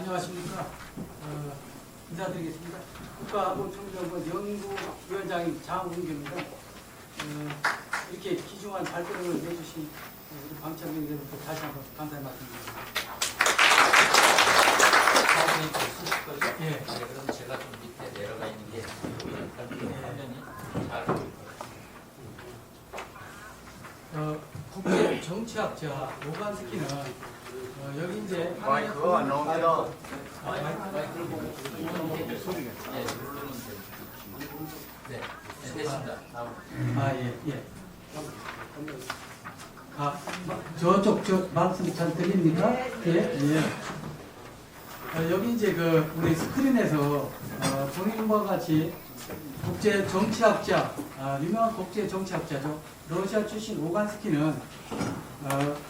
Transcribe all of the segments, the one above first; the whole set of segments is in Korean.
안녕하십니까. 인사드리겠습니다. 국가안보총정부 연구위원장인 장운규입니다. 이렇게 귀중한 발표를 해주신 우리 방청객님들부터 다시 한번 감사의 말씀드립니다. 사진이 좀 쓰실 거죠? 예. 네, 그럼 제가 좀 밑에 내려가 있는 게 화면이 잘 보일 거예요. 국제 정치학자 오간스키는 여기 이제 마이크가 안 나옵니다. 마이크를 보고 누르면 돼요. 네, 누르면 돼요. 네, 네, 됐습니다. 다음. 예. 저쪽 저 말씀 잘 들립니까? 예. 여기 이제 우리 스크린에서 보이는 바와 같이 국제 정치학자, 유명한 국제 정치학자죠. 러시아 출신 오간스키는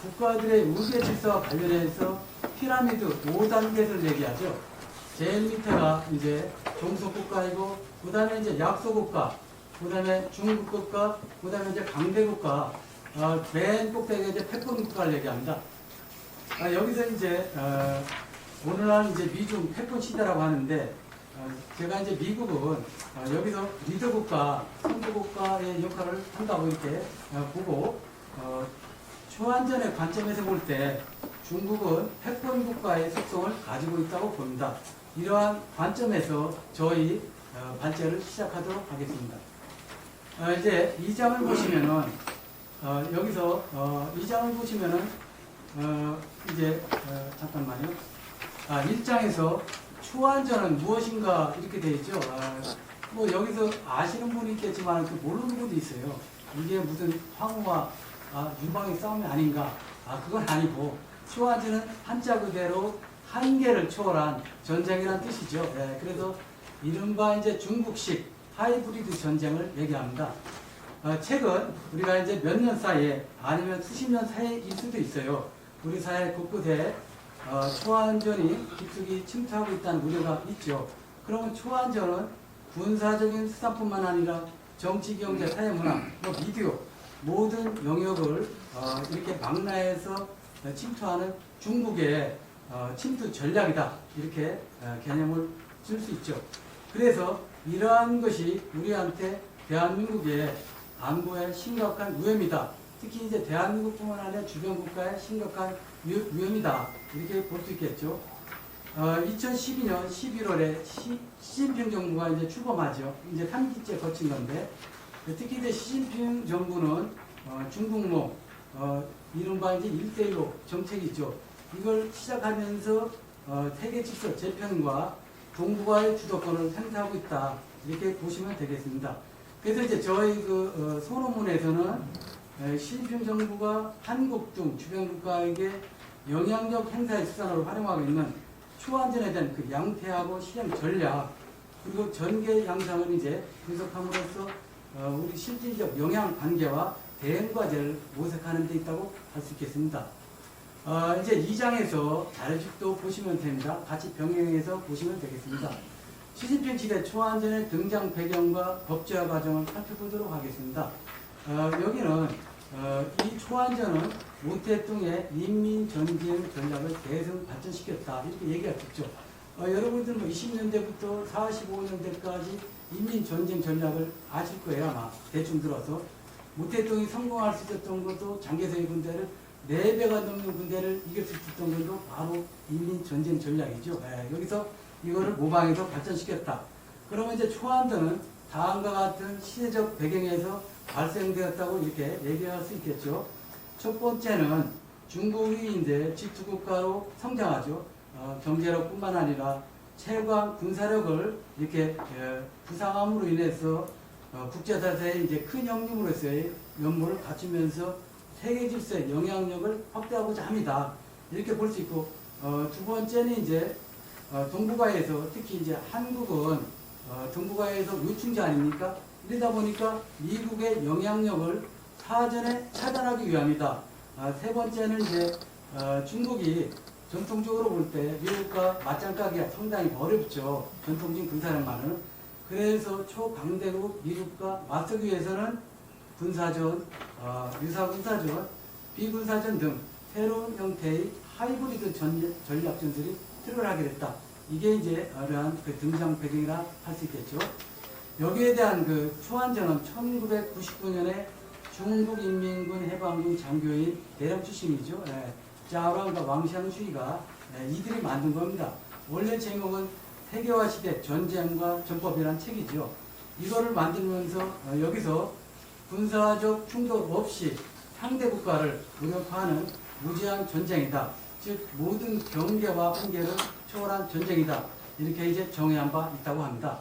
국가들의 우대 질서와 관련해서 피라미드 5단계를 얘기하죠. 제일 밑에가 이제 종속국가이고, 그 다음에 이제 약소국가, 그 다음에 중국국가, 그 다음에 이제 강대국가, 맨 꼭대기에 이제 패권국가를 얘기합니다. 여기서 이제 오늘날 이제 미중 패권 시대라고 하는데, 제가 이제 미국은 여기서 리더국가, 선도국가의 역할을 한다고 이렇게 보고, 초안전의 관점에서 볼 때 중국은 패권국가의 속성을 가지고 있다고 봅니다. 이러한 관점에서 저희 발제를 시작하도록 하겠습니다. 이제 2장을 보시면은, 여기서 2장을 보시면은, 잠깐만요. 1장에서 초안전은 무엇인가 이렇게 되어 있죠. 뭐 여기서 아시는 분이 있겠지만 모르는 분도 있어요. 이게 무슨 황후와 유방의 싸움이 아닌가? 그건 아니고, 초안전은 한자 그대로 한계를 초월한 전쟁이라는 뜻이죠. 그래서 이른바 이제 중국식 하이브리드 전쟁을 얘기합니다. 최근 우리가 이제 몇 년 사이에 아니면 수십 년 사이일 수도 있어요. 우리 사회 곳곳에 초안전이 깊숙이 침투하고 있다는 우려가 있죠. 그러면 초안전은 군사적인 수단뿐만 아니라 정치, 경제, 사회, 문화, 미디어 모든 영역을 이렇게 망라해서 침투하는 중국의 침투 전략이다. 이렇게 개념을 줄 수 있죠. 그래서 이러한 것이 우리한테 대한민국의 안보에 심각한 위험이다. 특히 이제 대한민국뿐만 아니라 주변 국가에 심각한 위험이다. 이렇게 볼 수 있겠죠. 2012년 11월에 시진핑 정부가 이제 출범하죠. 이제 3기째 거친 건데, 특히 이제 시진핑 정부는 중국몽, 이른바 이제 1대1로 정책이죠. 이걸 시작하면서 세계 질서 재편과 동북아의 주도권을 행사하고 있다. 이렇게 보시면 되겠습니다. 그래서 이제 저희 소논문에서는 시진핑 정부가 한국 등 주변 국가에게 영향력 행사의 수단으로 활용하고 있는 초안전에 대한 양태하고 실행 전략, 그리고 전개 양상을 이제 분석함으로써 우리 실질적 영향 관계와 대응 과제를 모색하는 데 있다고 할 수 있겠습니다. 이제 2장에서 자료식도 보시면 됩니다. 같이 병행해서 보시면 되겠습니다. 시진핑 시대 초안전의 등장 배경과 법제화 과정을 살펴보도록 하겠습니다. 여기는 이 초안전은 모태뚱의 인민전쟁 전략을 대승 발전시켰다. 이렇게 얘기할 수 있죠. 여러분들 20년대부터 45년대까지 인민전쟁 전략을 아실 거예요. 아마 대충 들어서. 모태뚱이 성공할 수 있었던 것도 장개성의 군대를 4배가 넘는 군대를 이길 수 있었던 것도 바로 인민전쟁 전략이죠. 여기서 이거를 모방해서 발전시켰다. 그러면 이제 초안전은 다음과 같은 시대적 배경에서 발생되었다고 이렇게 얘기할 수 있겠죠. 첫 번째는 중국이 이제 G2국가로 성장하죠. 경제력 뿐만 아니라 채광 군사력을 이렇게 부상함으로 인해서 국제사회에 이제 큰 형님으로서의 면모를 갖추면서 세계 질서의 영향력을 확대하고자 합니다. 이렇게 볼 수 있고, 두 번째는 이제 동북아에서, 특히 이제 한국은 동북아에서 요충지 아닙니까? 이러다 보니까 미국의 영향력을 사전에 차단하기 위함이다. 세 번째는 이제 중국이 전통적으로 볼 때 미국과 맞짱가기가 상당히 어렵죠. 전통적인 군사력만은. 그래서 초강대국 미국과 맞서기 위해서는 군사전, 유사군사전, 비군사전 등 새로운 형태의 하이브리드 전략 전술이 트롤하게 됐다. 이게 이제 어려운 그 등장 배경이라 할 수 있겠죠. 여기에 대한 그 초안전은 1999년에 중국인민군 해방군 장교인 대령 출신이죠. 짜오랑과 왕샹슈이가 이들이 만든 겁니다. 원래 제목은 세계화 시대 전쟁과 전법이라는 책이죠. 이거를 만들면서 여기서 군사적 충돌 없이 상대 국가를 무력화하는 무제한 전쟁이다. 즉 모든 경계와 한계를 초월한 전쟁이다. 이렇게 이제 정의한 바 있다고 합니다.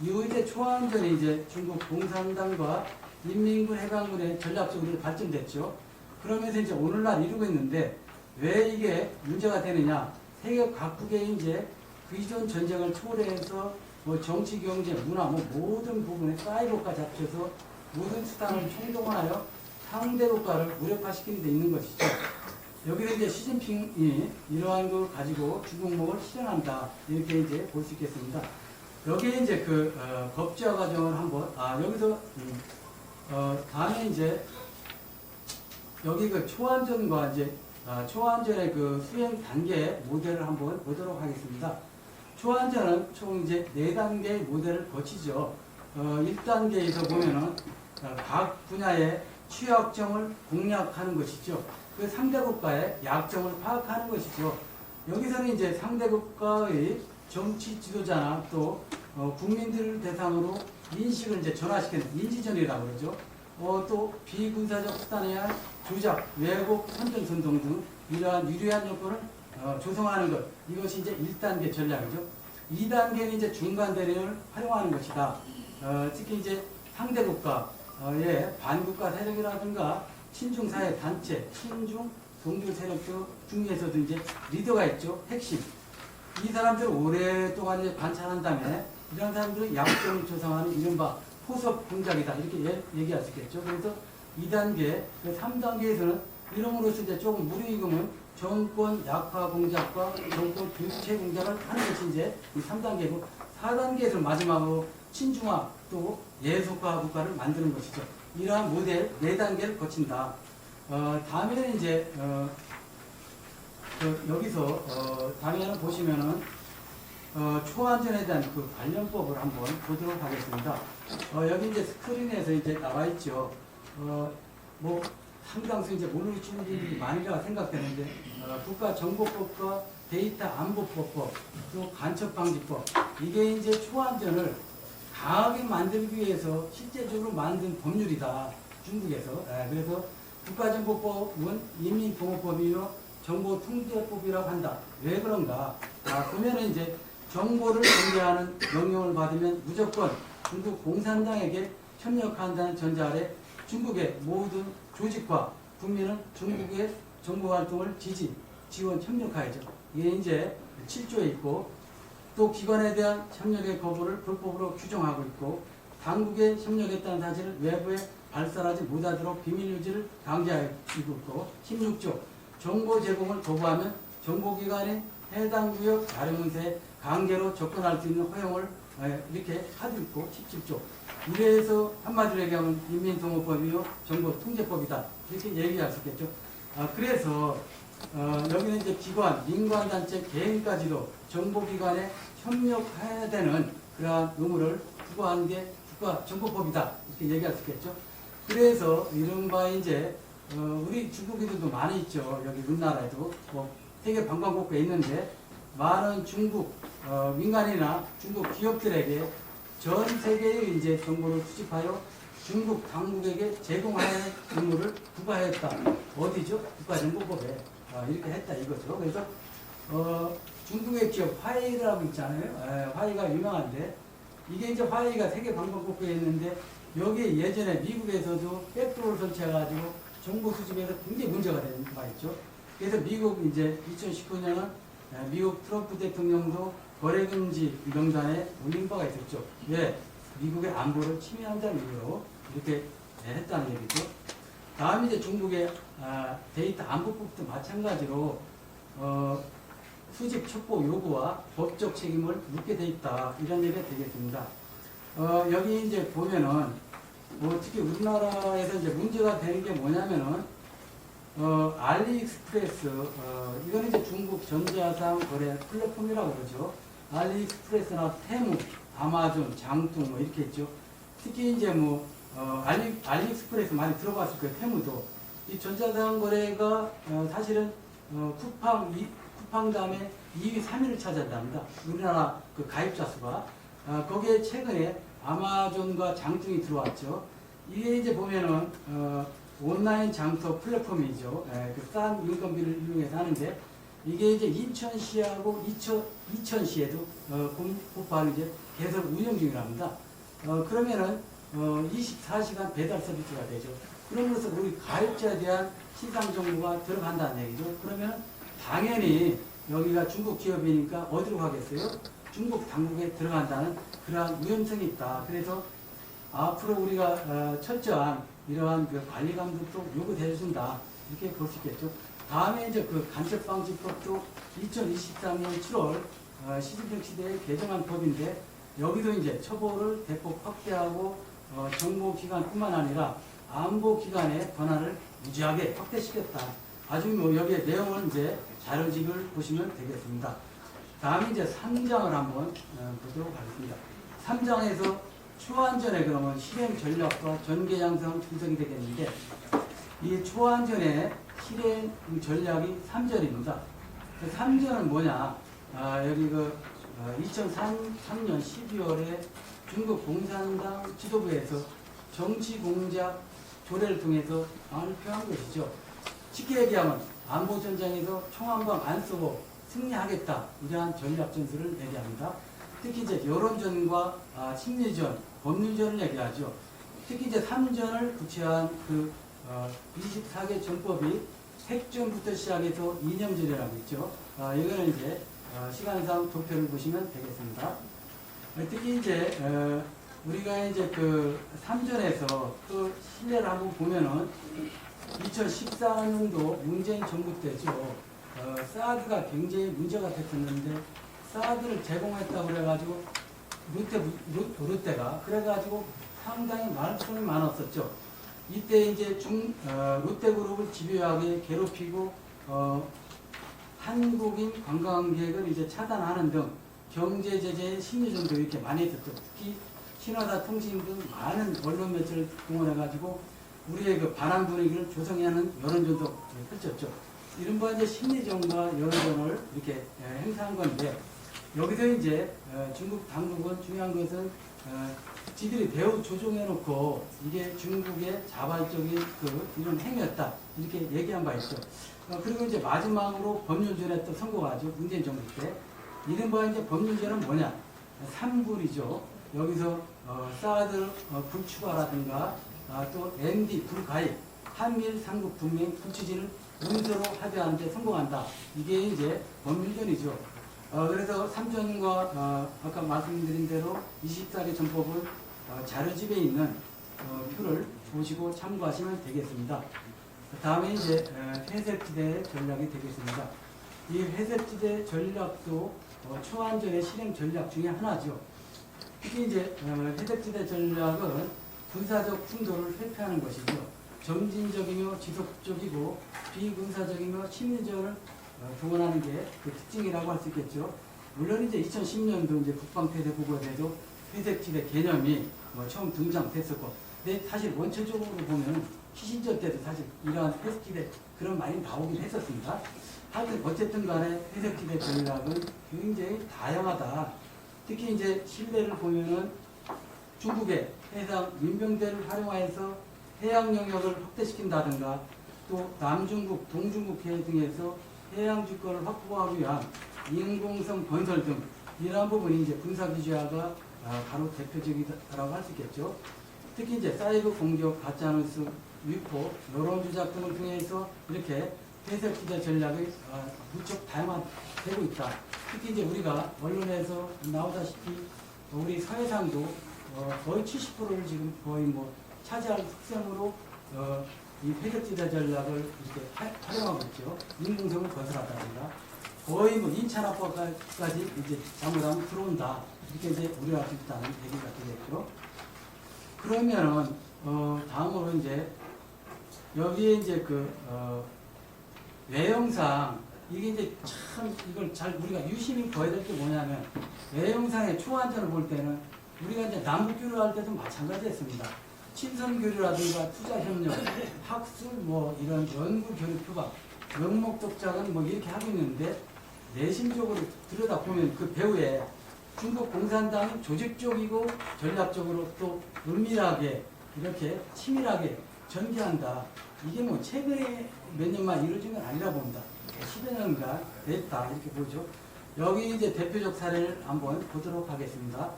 이후 이제 초안전이 이제 중국 공산당과 인민군 해방군의 전략적으로 발전됐죠. 그러면서 이제 오늘날 이루고 있는데 왜 이게 문제가 되느냐? 세계 각국의 이제 기존 전쟁을 초래해서 뭐 정치, 경제, 문화, 뭐 모든 부분에 사이버까지 합쳐서 모든 수단을 총동원하여 상대 국가를 무력화시키는 데 있는 것이죠. 여기는 이제 시진핑이 이러한 걸 가지고 중국몽을 실현한다. 이렇게 이제 볼 수 있겠습니다. 여기에 이제 그 법제화 과정을 한번 여기서 다음에 이제 여기 그 초안전과 이제 초안전의 그 수행 단계 모델을 한번 보도록 하겠습니다. 초안전은 총 이제 4단계의 모델을 거치죠. 1단계에서 보면은 각 분야의 취약점을 공략하는 것이죠. 그 상대국가의 약점을 파악하는 것이죠. 여기서는 이제 상대국가의 정치 지도자나 또 국민들을 대상으로 인식을 이제 전환시키는 인지전이라고 그러죠. 또 비군사적 수단에 의한 조작, 왜곡, 선전선동 등 이러한 유리한 요건을 조성하는 것. 이것이 이제 1단계 전략이죠. 2단계는 이제 중간 대련을 활용하는 것이다. 특히 이제 상대국가의 반국가 세력이라든가 친중사회 단체, 친중 동조 세력 중에서도 이제 리더가 있죠. 핵심. 이 사람들을 오랫동안 이제 관찰한 다음에 이런 사람들은 약점을 조성하는 이른바 포섭 공작이다. 이렇게 얘기할 수 있겠죠. 그래서 2단계, 3단계에서는 이름으로써 이제 조금 무리익으면 정권 약화 공작과 정권 교체 공작을 하는 것이 이제 이 3단계고 4단계에서 마지막으로 친중화 또 예속화 국가를 만드는 것이죠. 이러한 모델 4단계를 거친다. 다음에는 이제 여기서 다음에는 보시면은 초안전에 대한 그 관련법을 한번 보도록 하겠습니다. 여기 이제 스크린에서 이제 나와 있죠. 뭐 상당수 이제 모르는 분들이 많이라 생각되는데 국가정보법과 데이터 안보법 또 간첩방지법 이게 이제 초안전을 강하게 만들기 위해서 실제적으로 만든 법률이다. 중국에서. 그래서 국가정보법은 인민보호법이요 정보통제법이라고 한다. 왜 그런가? 보면은 이제 정보를 공개하는 명령을 받으면 무조건 중국 공산당에게 협력한다는 전제 아래 중국의 모든 조직과 국민은 중국의 정보활동을 지지, 지원, 협력하야죠. 이게 이제 7조에 있고 또 기관에 대한 협력의 거부를 불법으로 규정하고 있고 당국에 협력했다는 사실을 외부에 발설하지 못하도록 비밀 유지를 강제하고 있고 16조 정보 제공을 거부하면 정보기관이 해당 구역 자료문서에 강제로 접근할 수 있는 허용을 이렇게 하고 있고 17조 이래서 한마디로 얘기하면 인민통호법이요 정보통제법이다 이렇게 얘기할 수 있겠죠. 그래서 여기는 이제 기관, 민관단체, 개인까지도 정보기관에 협력해야 되는 그러한 의무를 부과하는 게 국가정보법이다 이렇게 얘기할 수 있겠죠. 그래서 이른바 이제 우리 중국인들도 많이 있죠. 여기 우리나라에도 뭐 세계 관광국가에 있는데 많은 중국 민간이나 중국 기업들에게 전 세계의 이제 정보를 수집하여 중국 당국에게 제공할 의무를 부과했다. 어디죠? 국가정보법에 이렇게 했다 이거죠. 그래서 중국의 기업 화웨이라고 있잖아요. 화웨이가 유명한데 이게 이제 화웨이가 세계 관광국가에 있는데 여기 예전에 미국에서도 백도어를 설치해가지고 정보 수집에서 굉장히 문제가 된 바 있죠. 그래서 미국 이제 2019년은 미국 트럼프 대통령도 거래금지 명단에 올린 바가 있었죠. 왜? 미국의 안보를 침해한다는 이유로 이렇게 했다는 얘기죠. 다음 이제 중국의 데이터 안보법도 마찬가지로 수집 첩보 요구와 법적 책임을 묻게 돼 있다. 이런 얘기가 되겠습니다. 여기 이제 보면은 특히 우리나라에서 이제 문제가 되는 게 뭐냐면은 알리익스프레스, 이거는 이제 중국 전자상 거래 플랫폼이라고 그러죠. 알리익스프레스나 테무, 아마존, 장뚱 뭐 이렇게 있죠. 특히 이제 뭐 알리익스프레스 많이 들어봤을 거예요. 테무도 이 전자상 거래가 사실은 쿠팡 다음에 2위, 3위를 차지한답니다. 우리나라 그 가입자 수가. 거기에 최근에 아마존과 장뚱이 들어왔죠. 이게 이제 보면은 온라인 장터 플랫폼이죠. 그 싼 인건비를 이용해서 하는데 이게 이제 인천시하고 이천시에도 곧바로 이제 개설 운영 중이랍니다. 그러면은 24시간 배달 서비스가 되죠. 그러면서 우리 가입자에 대한 시장 정보가 들어간다는 얘기죠. 그러면 당연히 여기가 중국 기업이니까 어디로 가겠어요? 중국 당국에 들어간다는 그러한 위험성이 있다. 그래서 앞으로 우리가 철저한 이러한 그 관리 감독도 요구되어준다. 이렇게 볼 수 있겠죠. 다음에 이제 그 간첩방지법도 2023년 7월 시진핑 시대에 개정한 법인데 여기도 이제 처벌을 대폭 확대하고 정보기관뿐만 아니라 안보기관의 권한을 무지하게 확대시켰다. 아주 뭐 여기에 내용을 이제 자료집을 보시면 되겠습니다. 다음에 이제 3장을 한번 보도록 하겠습니다. 3장에서 초안전의 그러면 실행 전략과 전개 양성 분석이 되겠는데 이 초안전의 실행 전략이 3절입니다. 그 3절은 뭐냐? 여기 그 2003년 12월에 중국 공산당 지도부에서 정치 공작 조례를 통해서 발표한 것이죠. 쉽게 얘기하면 안보전장에서 총 한 방 안 쏘고 승리하겠다. 이러한 전략 전술을 얘기합니다. 특히 이제 여론전과 심리전, 법률전을 얘기하죠. 특히 이제 3전을 구체화한 그 24개 전법이 핵전부터 시작해서 이념전이라고 있죠. 이거는 이제 시간상 도표를 보시면 되겠습니다. 특히 이제 우리가 이제 그 3전에서 또 신뢰를 한번 보면은 2014년도 문재인 정부 때죠. 사드가 굉장히 문제가 됐었는데 사드를 제공했다고 그래가지고 롯데가 그래가지고 상당히 말썽이 많았었죠. 이때 이제 롯데그룹을 집요하게 괴롭히고 한국인 관광객을 이제 차단하는 등 경제 제재의 심리전도 이렇게 많이 했었죠. 특히 신화사 통신 등 많은 언론 매체를 동원해가지고 우리의 그 반환 분위기를 조성해야 하는 여론전도 펼쳤죠. 이른바 이제 심리전과 여론전을 이렇게 행사한 건데 여기서 이제 중국 당국은 중요한 것은 지들이 대우 조종해놓고 이게 중국의 자발적인 이런 행위였다 이렇게 얘기한 바 있죠. 그리고 이제 마지막으로 법률전에 또 선고하죠. 문재인 정부 때 이른바 이제 법률전은 뭐냐? 3불이죠. 여기서 사드 불추가라든가 또 MD 불가입, 한미일 삼국 동맹 불추진을 문서로 합의하는 데 성공한다. 이게 이제 법률전이죠. 그래서 3전과 아까 말씀드린 대로 24개 전법을 자료집에 있는 표를 보시고 참고하시면 되겠습니다. 다음에 이제 회색지대 전략이 되겠습니다. 이 회색지대 전략도 초안전의 실행 전략 중에 하나죠. 특히 이제 회색지대 전략은 군사적 충돌을 회피하는 것이죠. 점진적이며 지속적이고 비군사적이며 심리전을 동원하는 게 그 특징이라고 할 수 있겠죠. 물론 이제 2010년도 이제 국방태세 보고에도 회색지대 개념이 처음 등장됐었고, 근데 사실 원초적으로 보면 키신저 때도 사실 이러한 회색지대 그런 말이 나오긴 했었습니다. 하여튼 어쨌든 간에 회색지대 전략은 굉장히 다양하다. 특히 이제 신뢰를 보면은 중국의 해상 민병대를 활용해서 해양 영역을 확대시킨다든가 또 남중국, 동중국 해해 등에서 해양 주권을 확보하기 위한 인공섬 건설 등 이러한 부분이 이제 군사기지화가 바로 대표적이라고 할 수 있겠죠. 특히 이제 사이버 공격, 가짜뉴스, 위포, 여론 조작 등을 통해서 이렇게 회색지대 전략이 무척 다양화되고 있다. 특히 이제 우리가 언론에서 나오다시피 우리 사회상도 거의 70%를 지금 거의 차지할 특성으로 이 회색지대 전략을 이렇게 활용하고 있죠. 인공섬을 건설하다든가 거의 인천 앞바까지 이제 잘못하면 들어온다. 이렇게 이제 우려할 수 있다는 얘기가 되겠죠. 그러면은 다음으로 이제 여기에 이제 외형상 이게 이제 참 이걸 잘 우리가 유심히 봐야 될 게 뭐냐면 외형상의 초안전을 볼 때는 우리가 이제 남북교류를 할 때도 마찬가지였습니다. 친선교류라든가 투자협력, 학술 뭐 이런 연구교류 표방, 명목독작은 뭐 이렇게 하고 있는데 내심적으로 들여다보면 그 배후에 중국 공산당이 조직적이고 전략적으로 또 은밀하게 이렇게 치밀하게 전개한다. 이게 뭐 최근에 몇 년만 이루어진 건 아니라 봅니다. 10여 년간 됐다 이렇게 보죠. 여기 이제 대표적 사례를 한번 보도록 하겠습니다.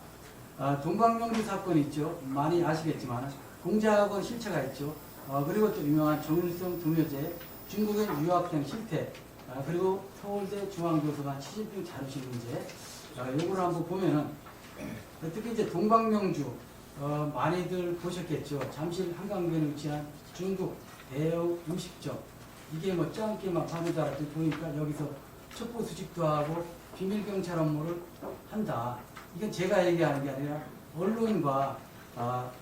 동방명주 사건 있죠. 많이 아시겠지만 공자학원 실체가 있죠. 그리고 또 유명한 정일성 동묘제 중국의 유학생 실태, 그리고 서울대 중앙도서관 시진핑 자료실 문제. 요거를 한번 보면은 특히 이제 동방명주 많이들 보셨겠죠. 잠실 한강변에 위치한 중국 대형 음식점. 이게 뭐 짱깨만 파는다 보니까 여기서 첩보 수집도 하고 비밀 경찰 업무를 한다. 이건 제가 얘기하는 게 아니라 언론과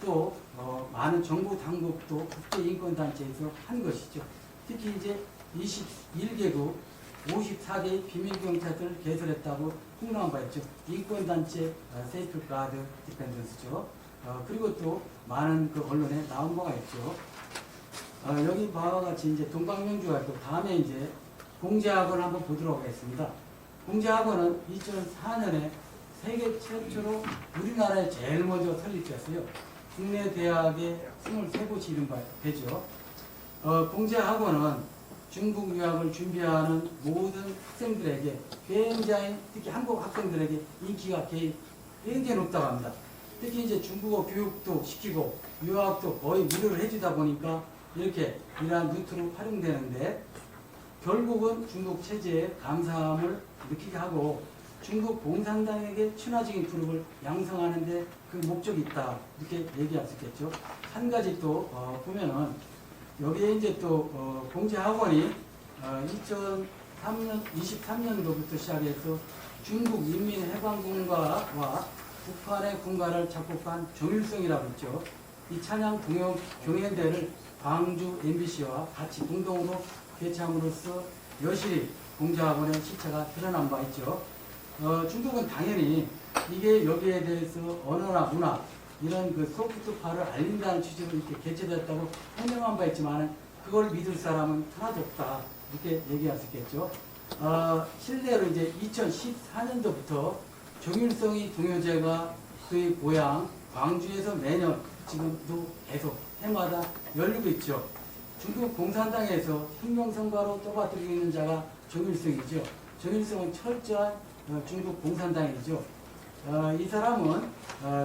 또 많은 정부 당국도 국제인권단체에서 한 것이죠. 특히 이제 21개국 54개의 비밀경찰들을 개설했다고 폭로한 바 있죠. 인권단체 세이프가드 디펜던스죠. 그리고 또 많은 그 언론에 나온 바가 있죠. 여기 바와 같이 이제 동방명주가 있고 다음에 이제 공제학원을 한번 보도록 하겠습니다. 공제학원은 2004년에 세계 최초로 우리나라에 제일 먼저 설립됐어요. 국내 대학의 23곳이 이른 바 되죠. 공제학원은 중국 유학을 준비하는 모든 학생들에게 굉장히 특히 한국 학생들에게 인기가 굉장히 높다고 합니다. 특히 이제 중국어 교육도 시키고 유학도 거의 무료를 해주다 보니까 이렇게 이러한 루트로 활용되는데 결국은 중국 체제에 감사함을 느끼게 하고 중국 공산당에게 친화적인 그룹을 양성하는 데 그 목적이 있다 이렇게 얘기할 수 있겠죠. 한 가지 또 보면은 여기에 이제 또 공제학원이 2023년도부터 시작해서 중국 인민해방군가와 북한의 군가를 작곡한 정일성이라고 있죠. 이 찬양 경연대를 광주 MBC와 같이 공동으로 개최함으로써 여실히 공제학원의 실체가 드러난 바 있죠. 중국은 당연히 이게 여기에 대해서 언어나 문화 이런 그 소프트파를 알린다는 취지로 이렇게 개최됐다고 설명한 바 있지만 그걸 믿을 사람은 하나도 없다 이렇게 얘기할 수 있겠죠. 실례로 이제 2014년도부터 정일성이 동요제가 그의 고향 광주에서 매년 지금도 계속 해마다 열리고 있죠. 중국 공산당에서 혁명성과로 떠받들고 있는 자가 정일성이죠. 정일성은 철저한 중국 공산당이죠. 이 사람은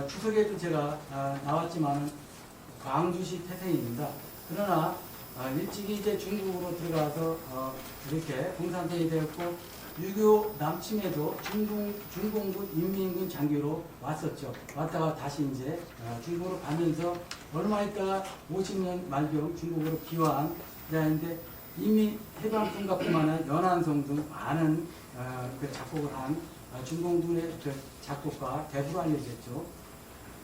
추석에도 제가 나왔지만 광주시 태생입니다. 그러나 일찍이 이제 중국으로 들어가서 이렇게 공산당이 되었고 6.25 남침에도 중공군 인민군 장교로 왔었죠. 왔다가 다시 이제 중국으로 가면서 얼마 있다가 50년 말경 중국으로 귀환 그랬는데 이미 해방군가뿐만 아니라 연안성 등 많은 그 작곡을 한 중공군의 그 작곡가 대부로 알려졌죠.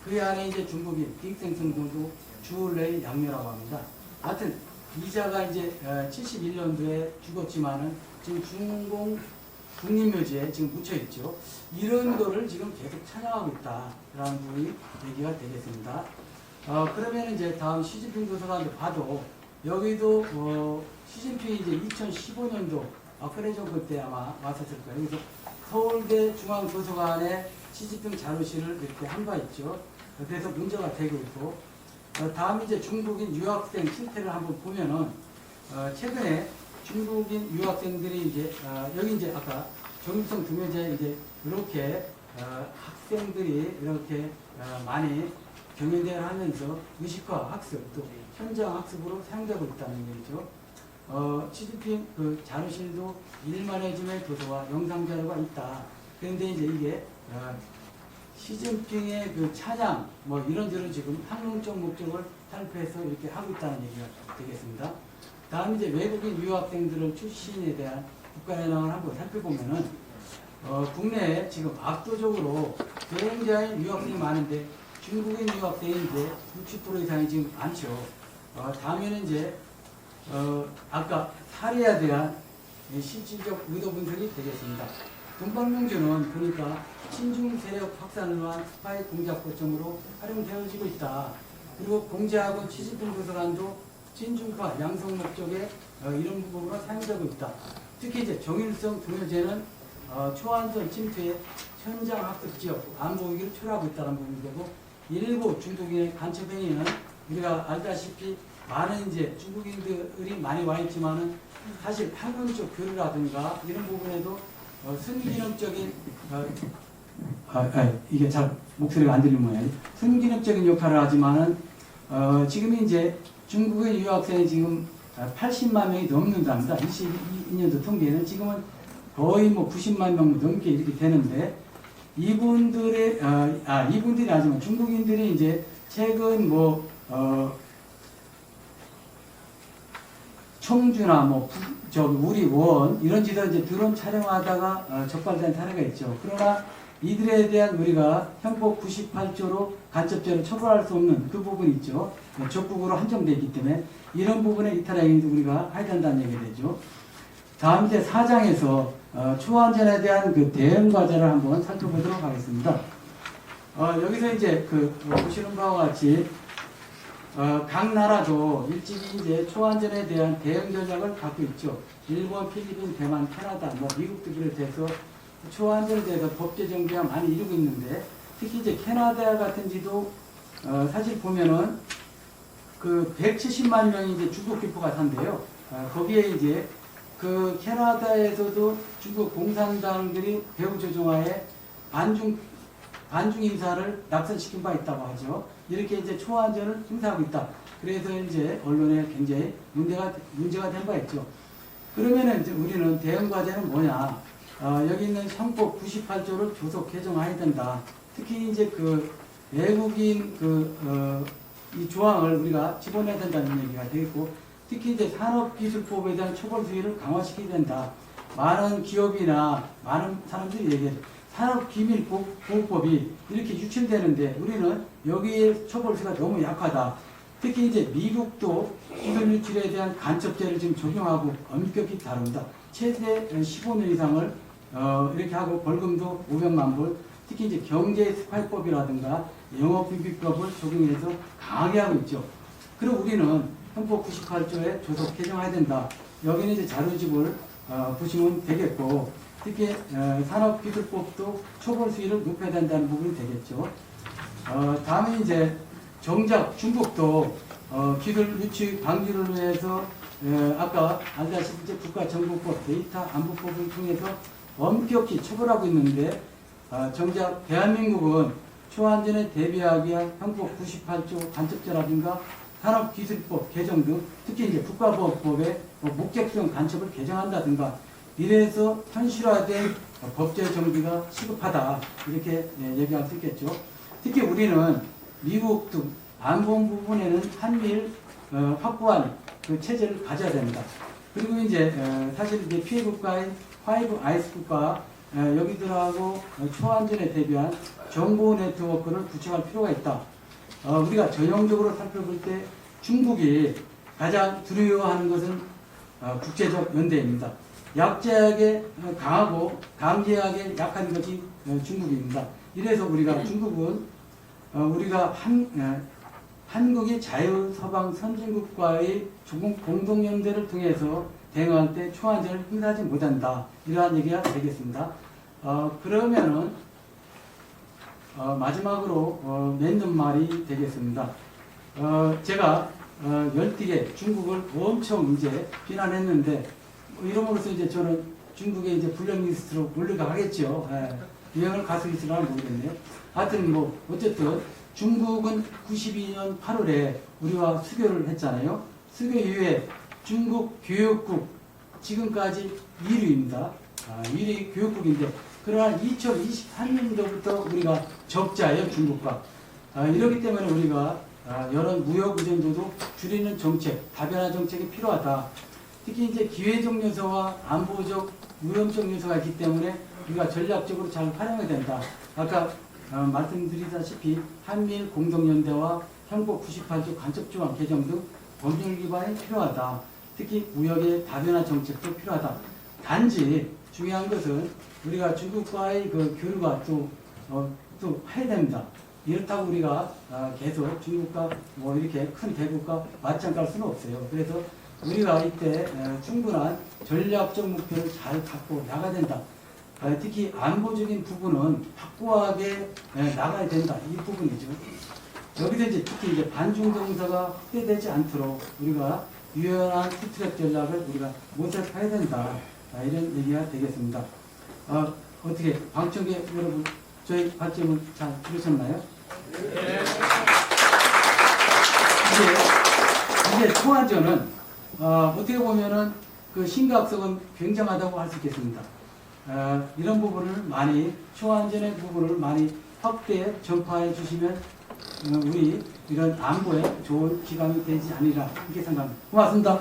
그 안에 이제 중국인 딩생성군도 주울레이 양묘라고 합니다. 하여튼 이자가 이제 71년도에 죽었지만은 지금 중공 국립묘지에 지금 묻혀 있죠. 이런 거를 지금 계속 찬양하고 있다라는 부분이 얘기가 되겠습니다. 그러면 이제 다음 시진핑 도서관을 봐도 여기도 시진핑이 이제 2015년도 박근혜 정부 때 아마 왔었을 거예요. 그래서 서울대 중앙도서관에 시진핑 자료실을 이렇게 한 바 있죠. 그래서 문제가 되고 있고 다음 이제 중국인 유학생 실태를 한번 보면은 최근에 중국인 유학생들이 이제 여기 이제 아까 정일성 등회자에 이제 이렇게 학생들이 이렇게 많이 경연대회를 하면서 의식화 학습 또 현장 학습으로 사용되고 있다는 얘기죠. 시진핑 그 자료실도 일만해짐의 도서와 영상 자료가 있다. 그런데 이제 이게 시진핑의 그 찬양 뭐 이런저런 지금 학문적 목적을 탈피해서 이렇게 하고 있다는 얘기가 되겠습니다. 다음 이제 외국인 유학생들의 출신에 대한 국가연합을 한번 살펴보면은 국내에 지금 압도적으로 굉장히 유학생이 많은데 중국인 유학생이 이제 60% 이상이 지금 많죠. 다음에는 이제 아까 사례에 대한 실질적 의도 분석이 되겠습니다. 동방명주는 보니까 친중 세력 확산을 위한 스파이 공작 거점으로 활용되어지고 있다. 그리고 공제하고 취집품 도서관도 친중파 양성 목적의 이런 부분으로 사용되고 있다. 특히 이제 정일성 동요제는 초안전 침투에 현장 학습 지역 안보 위기를 초래하고 있다는 부분이 되고, 일부 중국인의 간첩 행위는 우리가 알다시피 많은 이제 중국인들이 많이 와 있지만은 사실 학문적 교류라든가 이런 부분에도 순기능적인 이게 잘 목소리가 안 들리는 모양이에요. 순기능적인 역할을 하지만은 지금 이제 중국의 유학생이 지금 80만 명이 넘는답니다. 22년도 통계는 지금은 거의 뭐 90만 명 넘게 이렇게 되는데, 이분들의 이분들이 아니지만 중국인들이 이제 최근 뭐 청주나 우리 원 이런 지도 이제 드론 촬영하다가 적발된 사례가 있죠. 그러나 이들에 대한 우리가 형법 98조로 간첩죄로 처벌할 수 없는 그 부분이 있죠. 적국으로 한정되어 있기 때문에 이런 부분에 이탈행위도 우리가 해야 된다는 얘기가 되죠. 다음 이제 4장에서 초안전에 대한 그 대응 과제를 한번 살펴보도록 하겠습니다. 여기서 이제 보시는 바와 같이 각 나라도 일찍이 이제 초안전에 대한 대응 전략을 갖고 있죠. 일본, 필리핀, 대만, 캐나다, 미국도 비롯해서 초안전에 대해서 법 제정비가 많이 이루고 있는데, 특히 이제 캐나다 같은지도 사실 보면은 170만 명이 이제 중국 교포가 산대요. 거기에 이제 그 캐나다에서도 중국 공산당들이 배후 조종하에 반중 인사를 낙선시킨 바 있다고 하죠. 이렇게 이제 초안전을 행사하고 있다. 그래서 이제 언론에 굉장히 문제가 된 바 있죠. 그러면은 이제 우리는 대응 과제는 뭐냐? 여기 있는 형법 98조를 조속 개정해야 된다. 특히 이제 외국인 이 조항을 우리가 집어내야 된다는 얘기가 되겠고, 특히 이제 산업기술법에 대한 처벌 수위를 강화시켜야 된다. 많은 기업이나 많은 사람들이 얘기해요. 산업기밀보호법이 이렇게 유출되는데 우리는 여기에 처벌수가 너무 약하다. 특히 이제 미국도 기술 유출에 대한 간첩죄를 지금 적용하고 엄격히 다룬다. 최대 15년 이상을 이렇게 하고 벌금도 500만 불. 특히 이제 경제 스파이법이라든가 영업비밀법을 적용해서 강하게 하고 있죠. 그리고 우리는 형법 98조에 조속 개정해야 된다. 여기는 이제 자료집을 보시면 되겠고, 특히 산업기술법도 처벌 수위를 높여야 된다는 부분이 되겠죠. 다음에 이제 정작 중국도 기술 유출 방지를 위해서 아까 알다시피 이제 국가정보법, 데이터 안보법을 통해서 엄격히 처벌하고 있는데, 정작 대한민국은 초안전에 대비하기 위한 형법 98조 간첩죄라든가 산업기술법 개정 등, 특히 이제 국가보호법에 목적성 간첩을 개정한다든가 이래서 현실화된 법제 정비가 시급하다, 이렇게 얘기할 수 있겠죠. 특히 우리는 미국 등 안보 부분에는 한미일 확보한 그 체제를 가져야 됩니다. 그리고 이제 사실 이제 피해 국가인 파이브 아이스 국가 여기들하고 초안전에 대비한 정보 네트워크를 구축할 필요가 있다. 우리가 전형적으로 살펴볼 때 중국이 가장 두려워하는 것은 국제적 연대입니다. 약자에게 강하고 강제하게 약한 것이 중국입니다. 이래서 우리가 중국은 우리가 한국이 자유서방 선진국과의 공동연대를 통해서 대응할 때 초안전을 행사하지 못한다. 이러한 얘기가 되겠습니다. 그러면은 마지막으로 맺는 말이 되겠습니다. 제가 열띠게 중국을 엄청 이제 비난했는데, 이름으로써 이제 저는 중국의 이제 블랙리스트로 올라가겠죠. 유행을 갈 수 있으나 모르겠네요. 하여튼 어쨌든 중국은 92년 8월에 우리와 수교를 했잖아요. 수교 이후에 중국 교육국 지금까지 1위입니다. 1위 교육국인데, 그러나 2023년도부터 우리가 적자예요, 중국과. 이렇기 때문에 우리가 여러 무역 의존도도 줄이는 정책, 다변화 정책이 필요하다. 특히 이제 기회적 요소와 안보적, 위험적 요소가 있기 때문에 우리가 전략적으로 잘 활용해야 된다. 아까 말씀드리다시피 한미일 공동연대와 형법 98조 간첩조항 개정 등 법률 기반이 필요하다. 특히 무역의 다변화 정책도 필요하다. 단지 중요한 것은 우리가 중국과의 그 교류가 또 해야 됩니다. 이렇다고 우리가 계속 중국과 뭐 이렇게 큰 대국과 맞짱 깔 수는 없어요. 그래서 우리가 이때 충분한 전략적 목표를 잘 갖고 나가야 된다. 특히 안보적인 부분은 확고하게 나가야 된다. 이 부분이죠. 여기서 이제 특히 이제 반중동사가 확대되지 않도록 우리가 유연한 투트랙 전략을 우리가 모색해야 된다. 이런 얘기가 되겠습니다. 어떻게 방청객 여러분 저희 발제문 잘 들으셨나요? 네. 이제 초안전은 어떻게 보면은 그 심각성은 굉장하다고 할 수 있겠습니다. 이런 부분을 많이 초안전의 부분을 많이 확대 전파해 주시면 우리 이런 안보에 좋은 기감이 되지 않으리라 이렇게 생각합니다. 고맙습니다.